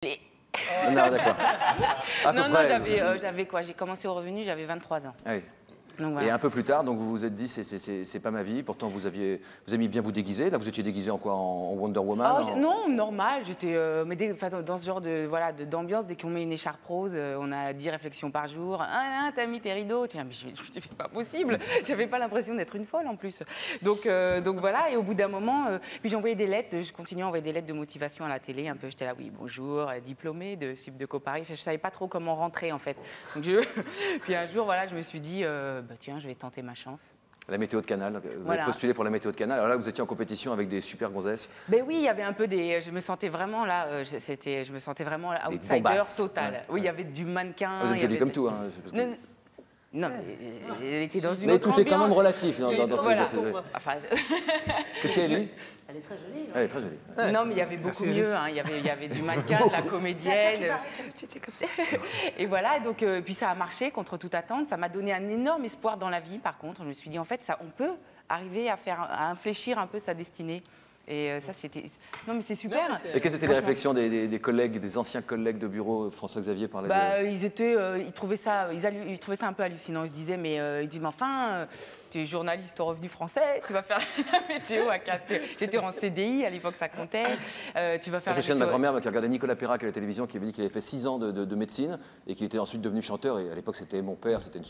Non, d'accord. Non, j'avais quoi? J'ai commencé au Revenu, j'avais 23 ans. Ah oui. Donc, voilà. Et un peu plus tard, donc vous vous êtes dit, c'est pas ma vie. Pourtant, vous aimiez bien vous déguiser. Là, vous étiez déguisé en quoi? En Wonder Woman? Non, normal. J'étais, dans ce genre d'ambiance, dès qu'on met une écharpe rose, on a 10 réflexions par jour. Ah, t'as mis tes rideaux. Tiens, mais c'est pas possible. J'avais pas l'impression d'être une folle en plus. Donc voilà. Et au bout d'un moment, puis j'ai envoyé des lettres. Je continuais à envoyer des lettres de motivation à la télé. Un peu, j'étais là, oui, bonjour, diplômée de Sup de Paris. Enfin, je savais pas trop comment rentrer en fait. Donc, puis un jour, voilà, je me suis dit. Tiens, je vais tenter ma chance. La météo de Canal, vous avez postulé pour la météo de Canal. Alors là, vous étiez en compétition avec des super gonzesses. Ben oui, il y avait un peu des... Je me sentais vraiment là, je me sentais vraiment outsider total. Ouais. Oui, il y y avait du mannequin. Vous êtes jolie comme tout. Hein, non, mais elle était dans une mais autre tout ambiance. est quand même relatif dans voilà. Enfin, qu'est-ce qu'elle est? Elle est très jolie. Elle est très jolie. Ouais, non, mais il y avait beaucoup mieux. Hein. Il y avait du mannequin, de la comédienne. Et voilà, donc, puis ça a marché contre toute attente. Ça m'a donné un énorme espoir dans la vie, par contre. Je me suis dit, en fait, on peut arriver à infléchir un peu sa destinée. Et ça, c'était... Non, mais c'est super. Non, et quelles étaient les réflexions des collègues, des anciens collègues de bureau? François-Xavier parlait ils trouvaient ça un peu hallucinant. Ils se disaient, mais enfin, tu es journaliste au Revenu français, tu vas faire la météo à 4... J'étais en CDI, à l'époque, ça comptait. Tu vas faire je me souviens de ma grand-mère qui regardait Nicolas Perrac à la télévision, qui avait dit qu'il avait fait 6 ans de médecine et qu'il était ensuite devenu chanteur. Et à l'époque, c'était mon père, c'était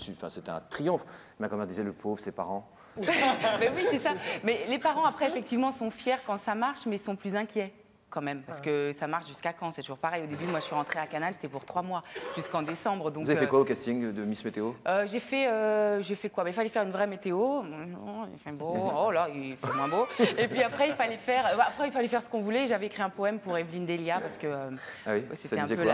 un triomphe. Ma grand-mère disait, le pauvre, ses parents. Mais oui, c'est ça. Mais les parents, après, effectivement, sont fiers quand ça marche, mais sont plus inquiets. Quand même, parce que ça marche jusqu'à quand? C'est toujours pareil. Au début, moi, je suis rentrée à Canal, c'était pour 3 mois, jusqu'en décembre. Donc, vous avez fait quoi au casting de Miss Météo? J'ai fait quoi? Il fallait faire une vraie météo. Non, il fait beau. Oh là, il fait moins beau. Et puis après, il fallait faire ce qu'on voulait. J'avais écrit un poème pour Evelyne Delia, parce que c'était un peu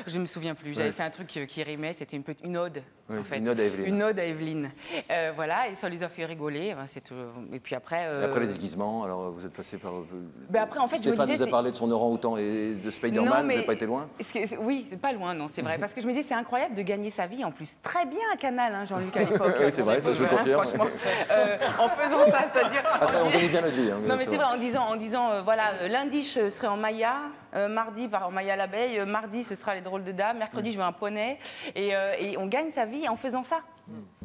je me souviens plus. J'avais fait un truc qui rimait. C'était une ode. Oui, en fait. Une ode à Evelyne. Une ode à Evelyne. Voilà, et ça les a fait rigoler. Et puis après. Après les déguisements, alors vous êtes passé par. Après, en fait, je me disais. Vous avez parlé de son orang-outan et de Spider-Man, vous n'avez pas été loin? Oui, c'est pas loin, non, c'est vrai. Parce que je me dis, c'est incroyable de gagner sa vie, en plus, très bien à Canal, hein, Jean-Luc, à l'époque. Oui, c'est vrai, ça je le confirme. Franchement, en faisant ça, c'est-à-dire... Après, on gagne bien notre vie. Hein, non, mais c'est vrai, en disant voilà, lundi, je serai en Maya, mardi, en Maya l'abeille, mardi, ce sera les drôles de dames, mercredi, je veux un poney. Et on gagne sa vie en faisant ça.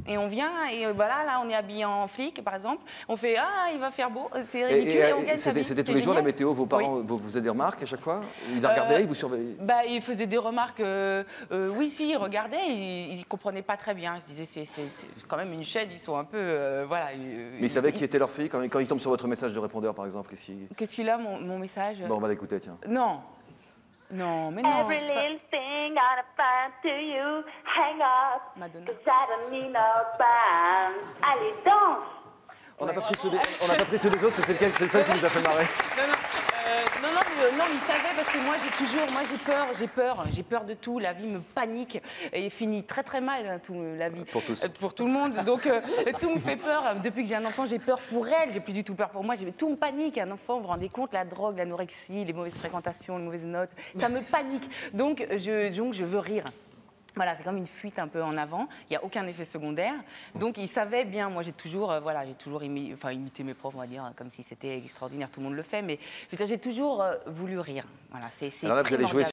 Et on vient, et voilà, là, on est habillé en flic, par exemple. On fait, il va faire beau, c'est ridicule, et on gagne sa vie. C'était tous les jours la météo, vos parents vous faisaient des remarques à chaque fois? Ils la regardaient, ils vous surveillaient? Ils faisaient des remarques, oui, si, ils regardaient, ils ne comprenaient pas très bien. Je disais, c'est quand même une chaîne, ils sont un peu, voilà. Mais ils savaient qui était leur fille quand ils tombent sur votre message de répondeur, par exemple ici? Qu'est-ce qu'il a, mon message? Bon, on va l'écouter, tiens. Non. Non, mais non. Every little thing gotta find to you, hang up, Madonna. 'cause I don't need no band. Allez, danse! On n'a pas pris ceux des autres, c'est celle qui nous a fait marrer. Non, mais il savait parce que moi j'ai peur de tout. La vie me panique et finit très très mal, hein, la vie. Pour tous. Pour tout le monde. Donc tout me fait peur. Depuis que j'ai un enfant, j'ai peur pour elle. J'ai plus du tout peur pour moi. Tout me panique. Un enfant, vous vous rendez compte, la drogue, l'anorexie, les mauvaises fréquentations, les mauvaises notes, ça me panique. Donc je veux rire. Voilà, c'est comme une fuite un peu en avant. Il n'y a aucun effet secondaire. Donc, il savait bien. Moi, j'ai toujours imité mes profs, on va dire, comme si c'était extraordinaire. Tout le monde le fait. Mais j'ai toujours voulu rire. Voilà, c'est alors là, vous allez jouer